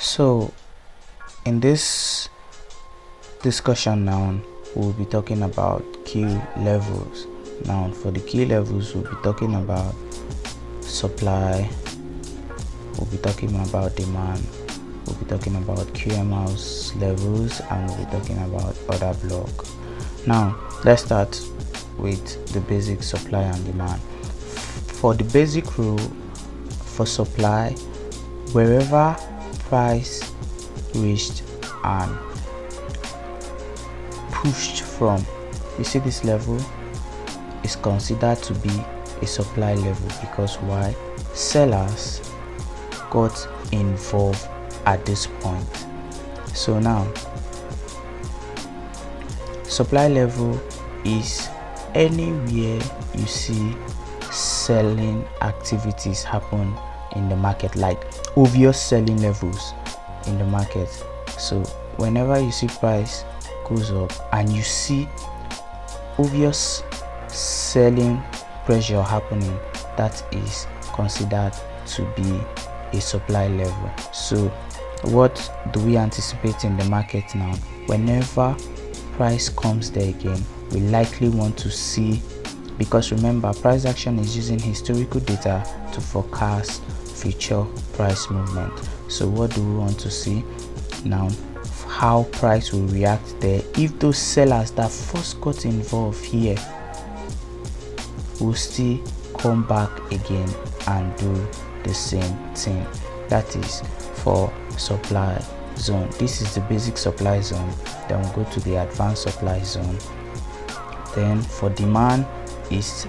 So in this discussion now, we'll be talking about key levels. Now for the key levels, we'll be talking about supply, we'll be talking about demand, we'll be talking about QML's levels, and we'll be talking about order block. Now let's start with the basic supply and demand. For the basic rule for supply, wherever price reached and pushed from, you see this level is considered to be a supply level, because why? Sellers got involved at this point. So now supply level is anywhere you see selling activities happen in the market, like obvious selling levels in the market. So whenever you see price goes up and you see obvious selling pressure happening, that is considered to be a supply level. So what do we anticipate in the market now? Whenever price comes there again, we likely want to see, because remember, price action is using historical data to forecast future price movement. So what do we want to see now? How price will react there if those sellers that first got involved here will still come back again and do the same thing. That is for supply zone. This is the basic supply zone. Then we'll go to the advanced supply zone. Then for demand is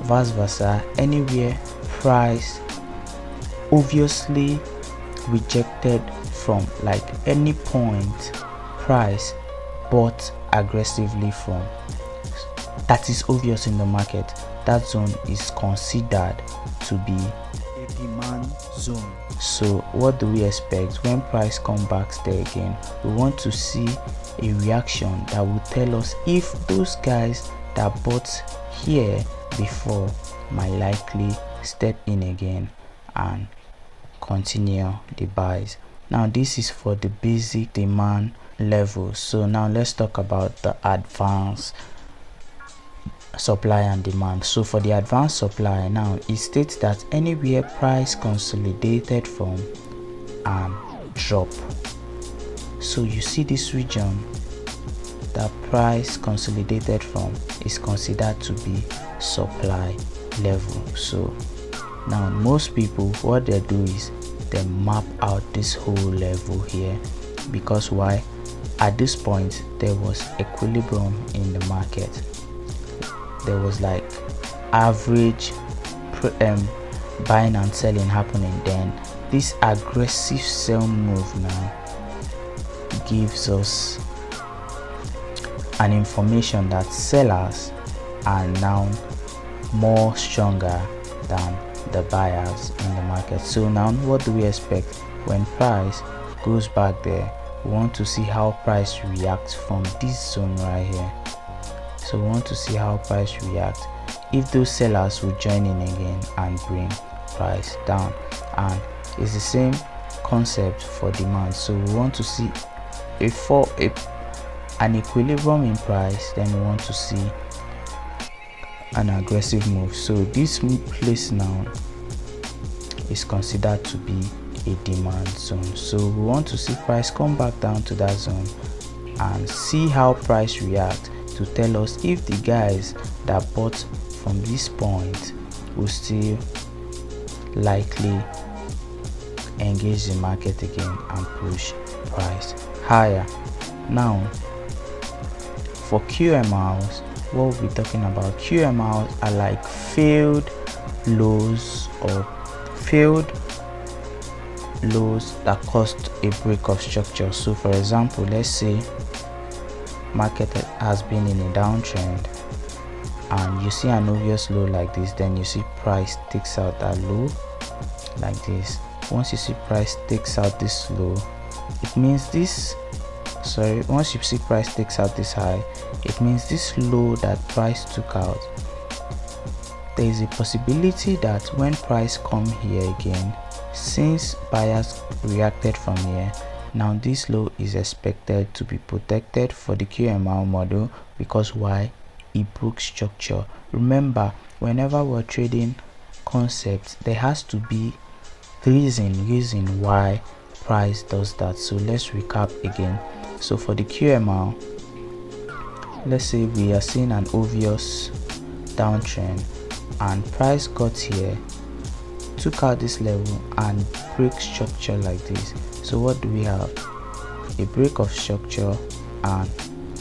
vice versa. Anywhere price obviously rejected from, like any point price bought aggressively from, that is obvious in the market, that zone is considered to be a demand zone. So what do we expect when price comes back there again? We want to see a reaction that will tell us if those guys that bought here before might likely step in again and continue the buys. Now this is for the basic demand level. So now let's talk about the advanced supply and demand. So for the advanced supply, now it states that anywhere price consolidated from and drop. So you see this region that price consolidated from is considered to be supply level. So now most people, what they do is they map out this whole level here, because why? At this point there was equilibrium in the market. There was like average buying and selling happening. Then this aggressive sell move now gives us an information that sellers are now more stronger than the buyers in the market. So now what do we expect when price goes back there? We want to see how price reacts from this zone right here. So we want to see how price reacts if those sellers will join in again and bring price down. And it's the same concept for demand. So we want to see an equilibrium in price, then we want to see an aggressive move. So this place now is considered to be a demand zone. So we want to see price come back down to that zone and see how price react to tell us if the guys that bought from this point will still likely engage the market again and push price higher. Now for QMLs, what we'll be talking about, QMLs are like failed lows or failed lows that caused a break of structure. So for example, let's say market has been in a downtrend and you see an obvious low like this, then you see price takes out that low like this. Once you see price takes out this low, it means this, once you see price takes out this high, it means this low that price took out, there is a possibility that when price come here again, since buyers reacted from here, now this low is expected to be protected for the QMR model because why? It broke structure. Remember, whenever we're trading concepts, there has to be reason why price does that. So let's recap again. So for the QMR, let's say we are seeing an obvious downtrend and price got here, took out this level and break structure like this. So what do we have? A break of structure and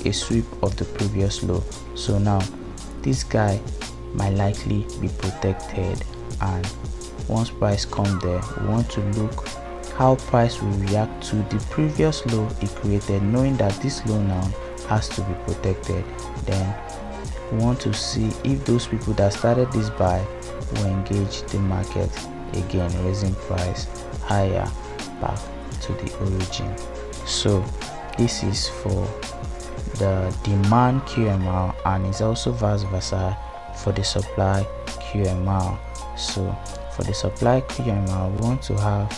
a sweep of the previous low. So now this guy might likely be protected, and once price come there, we want to look how price will react to the previous low it created, knowing that this low now has to be protected. Then we want to see if those people that started this buy will engage the market again, raising price higher back to the origin. So this is for the demand QMR, and it's also vice versa for the supply QMR. So for the supply QMR, we want to have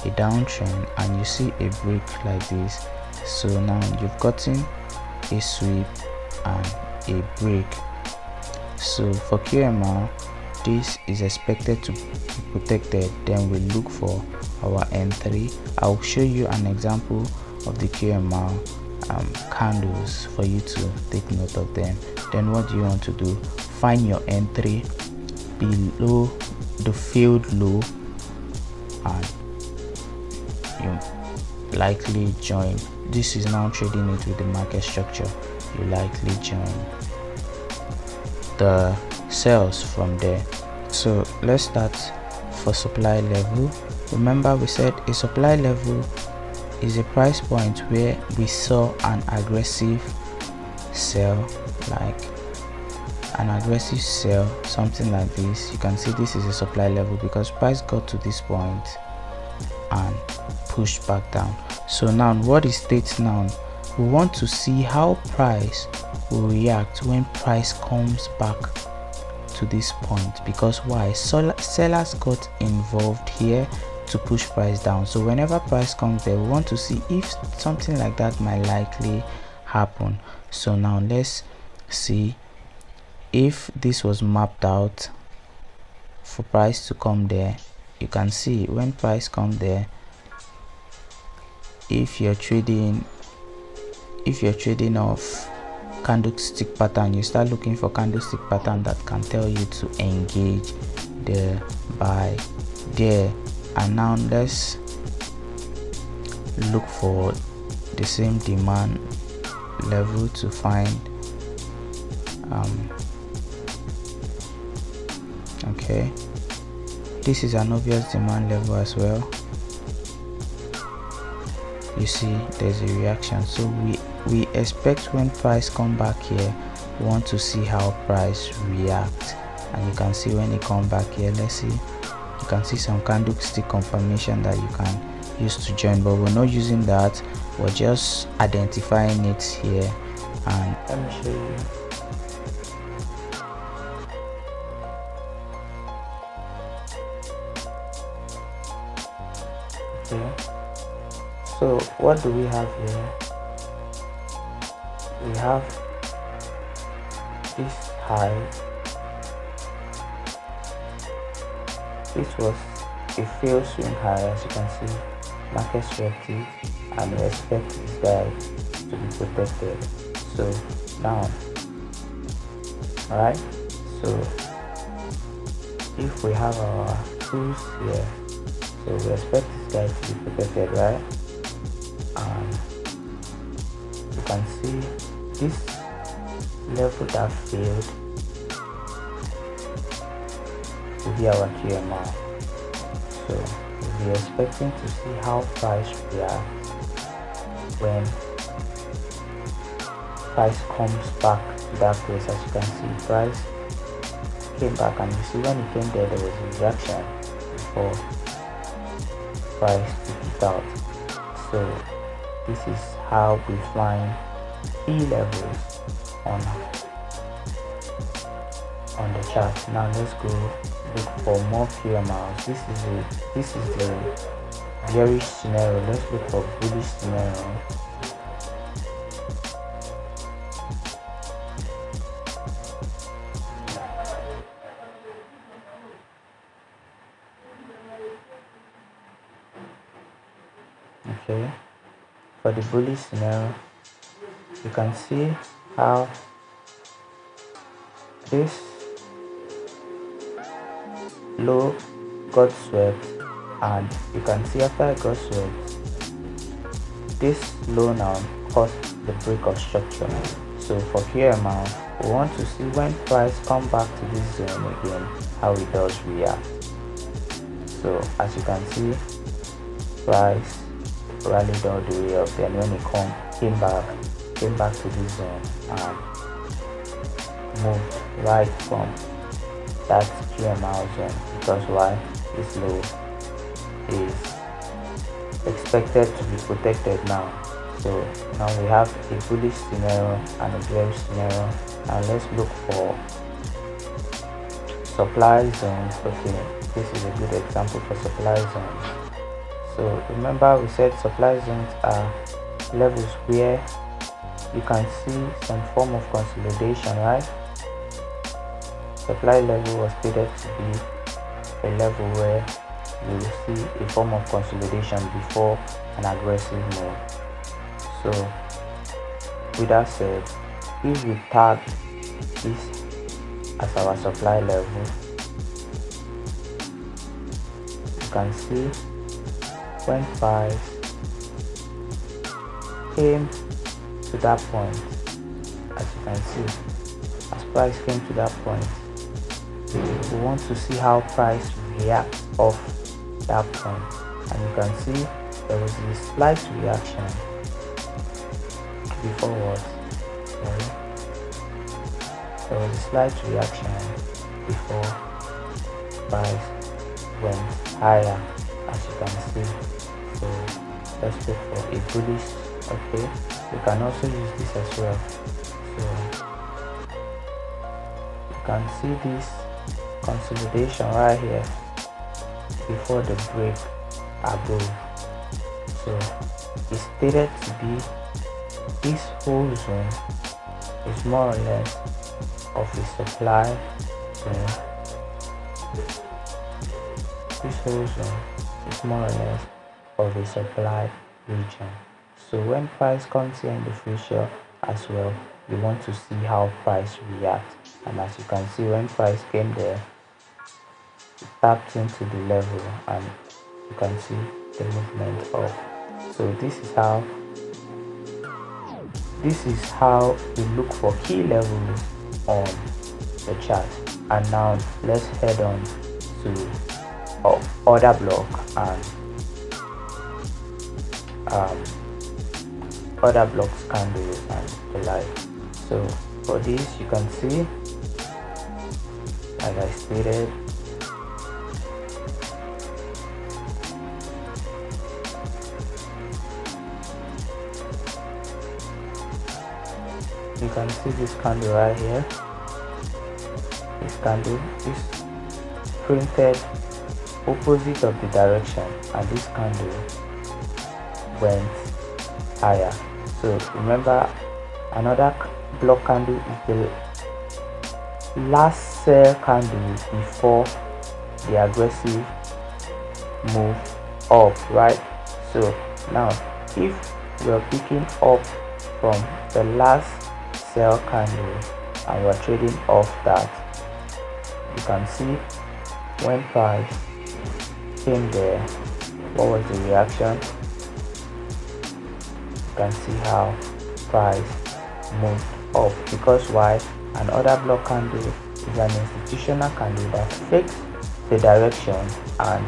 a downtrend and you see a break like this. So now you've gotten a sweep and a break. So for QMR, this is expected to be protected. Then we look for our M3. I'll show you an example of the QMR candles for you to take note of them. Then what do you want to do? Find your M3 below the failed low and you likely join. This is now trading it with the market structure. You likely join the sales from there. So let's start for supply level. Remember, we said a supply level is a price point where we saw an aggressive sell, like an aggressive sell, something like this. You can see this is a supply level because price got to this point and pushed back down. So now what it states now, we want to see how price will react when price comes back to this point, because why? Sellers got involved here to push price down. So whenever price comes there, we want to see if something like that might likely happen. So now let's see if this was mapped out for price to come there. You can see when price come there, if you're trading off candlestick pattern, you start looking for candlestick pattern that can tell you to engage the buy there. And now let's look for the same demand level to find okay, this is an obvious demand level as well. You see there's a reaction. So we expect when price come back here, we want to see how price react, and you can see when it come back here, let's see, you can see some candlestick confirmation that you can use to join, but we're not using that, we're just identifying it here. And let me show you. Okay, so what do we have here? We have this high. This was a failed swing high, as you can see, market reactive, and we expect this guy to be protected. So now, alright, so if we have our tools here, so we expect this guy to be protected, right? And you can see this level that failed will be our QMR. So we'll be expecting to see how price reacts when price comes back to that place. As you can see, price came back, and you see when it came there, there was a reaction before price took it out. So this is how we find E levels on the chart. Now let's go look for more PMRs. This is the bearish scenario. Let's look for bullish scenario. Okay, for the bullish scenario, you can see how this low got swept, and you can see after it got swept, this low now caused the break of structure. So for PMR, we want to see when price come back to this zone again, how it does react. So as you can see, price rallied all the way up, then when it came back to this zone and moved right from that PMR zone, because why? This low is expected to be protected now. So now we have a bullish scenario and a bearish scenario, and let's look for supply zones. Okay, this is a good example for supply zones. So remember, we said supply zones are levels where you can see some form of consolidation, right? Supply level was stated to be a level where you will see a form of consolidation before an aggressive move. So with that said, if we tag this as our supply level, you can see when price came to that point, as you can see, as price came to that point, we want to see how price reacts off that point, and you can see there was a slight reaction before what? Sorry. There was a slight reaction before price went higher, as you can see. So let's look for a bullish. Okay, you can also use this as well. So you can see this consolidation right here before the break above. So it's stated to be this whole zone is more or less of a supply zone. This whole zone is more or less of a supply region. So when price comes here in the future as well, you want to see how price reacts. And as you can see, when price came there, it tapped into the level, and you can see the movement up. So this is how we look for key levels on the chart. And now let's head on to order block and order blocks candles and the like. So for this, you can see, as I stated, you can see this candle right here. This candle is printed opposite of the direction, and this candle went higher. So remember, another block candle is the last sell candle before the aggressive move up, right? So now if we are picking up from the last sell candle and we're trading off that, you can see when price came there, what was the reaction? You can see how price moved up, because why? An order block candle is an institutional candle that fakes the direction and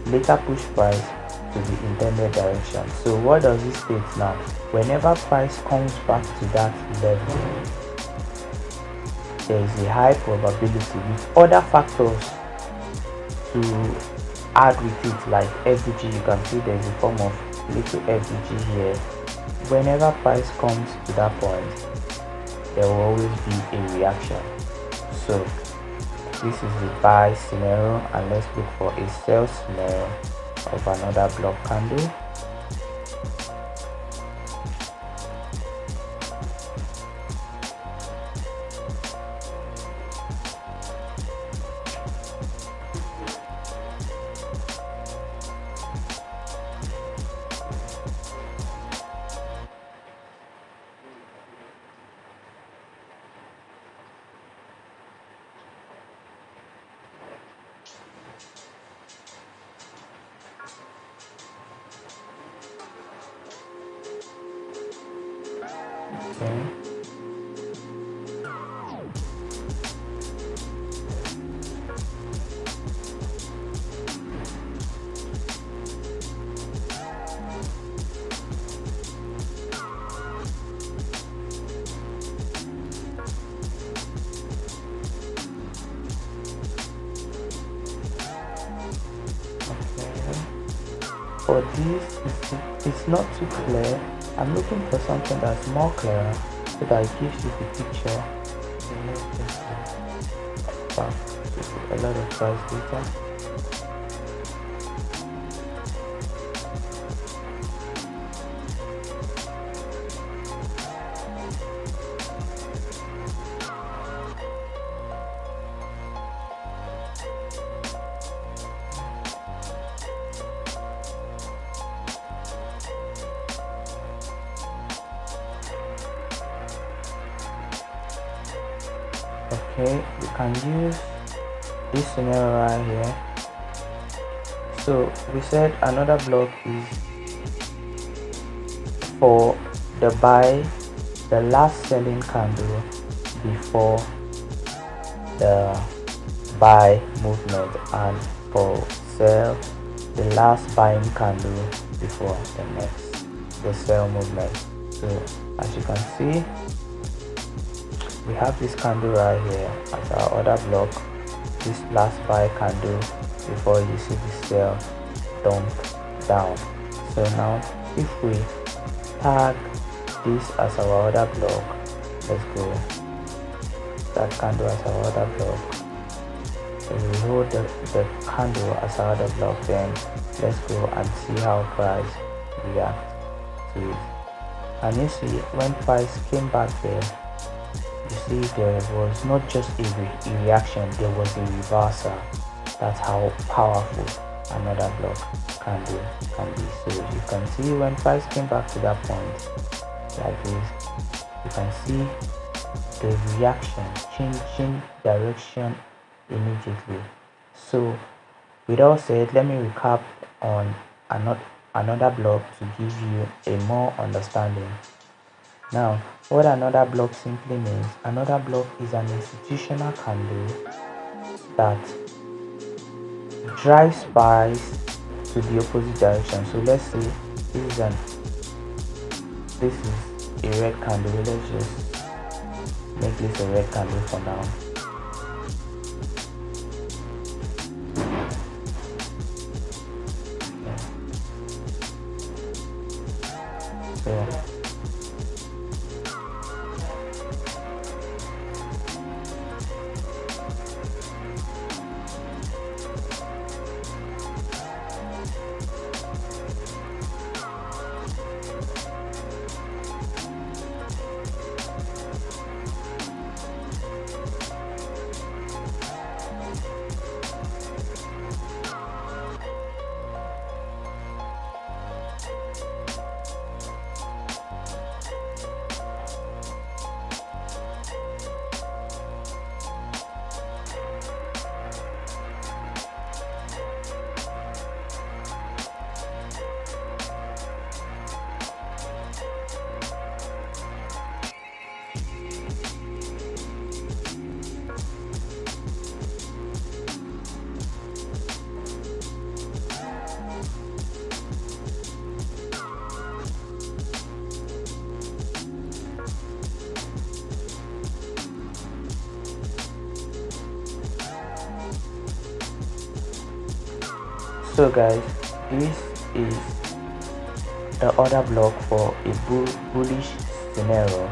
later push price to the intended direction. So what does this state now? Whenever price comes back to that level, there is a high probability with other factors to add with it, like FVG. You can see there is a form of little FVG here. Whenever price comes to that point, there will always be a reaction. So This is the buy scenario, and let's look for a sell scenario of another block candle. Okay. For this, it's not too clear. I'm looking for something that's more clear so that it gives you the picture. Wow, a lot of price data. Okay, you can use this scenario right here. So we said another block is for the buy, the last selling candle before the buy movement, and for sell, the last buying candle before the sell movement. So as you can see, we have this candle right here as our order block, this last buy candle before you see the sell dump down. So now if we tag this as our order block, let's go that candle as our order block. So we hold the candle as our order block, then let's go and see how price react to it. And you see when price came back there, you see there was not just a reaction, there was a reversal. That's how powerful another block can be. So you can see when price came back to that point like this, you can see the reaction changing direction immediately. So with all said, let me recap on another block to give you a more understanding. Now, what another block simply means, another block is an institutional candle that drives price to the opposite direction. So let's say this is a red candle. Let's just make this a red candle for now. So So guys, this is the order block for a bullish scenario.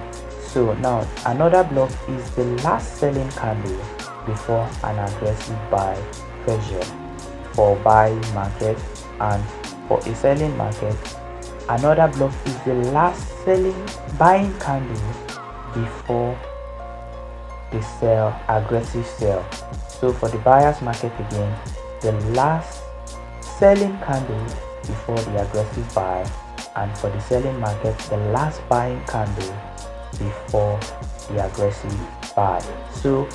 So now another block is the last selling candle before an aggressive buy pressure for buying market, and for a selling market, another block is the last selling buying candle before the sell aggressive sell. So for the buyers market again, the last selling candle before the aggressive buy, and for the selling market, the last buying candle before the aggressive buy. So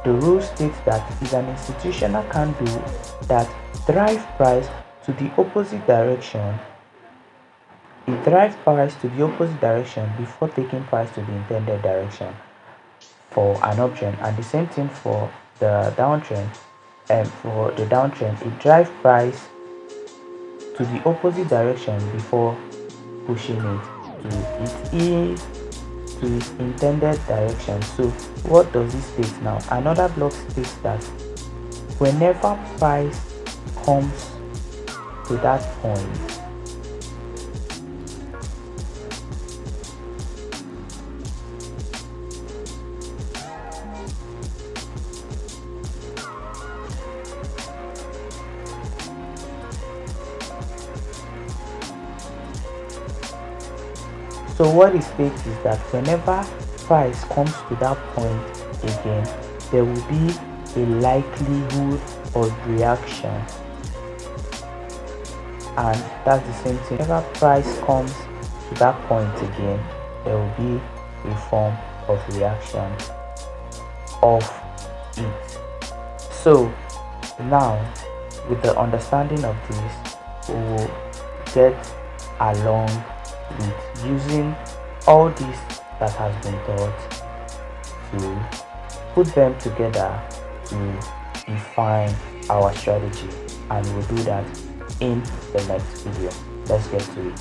the rule states that is an institutional candle that drive price to the opposite direction. It drives price to the opposite direction before taking price to the intended direction for an uptrend, and the same thing for the downtrend. And for the downtrend, it drives price to the opposite direction before pushing it to its intended direction. So what does this state now? Another block states that whenever price comes to that point, so what it states is that whenever price comes to that point again, there will be a likelihood of reaction, and that's the same thing. Whenever price comes to that point again, there will be a form of reaction of it. So now, with the understanding of this, we will get along with using all this that has been taught to put them together to define our strategy, and we'll do that in the next video. Let's get to it.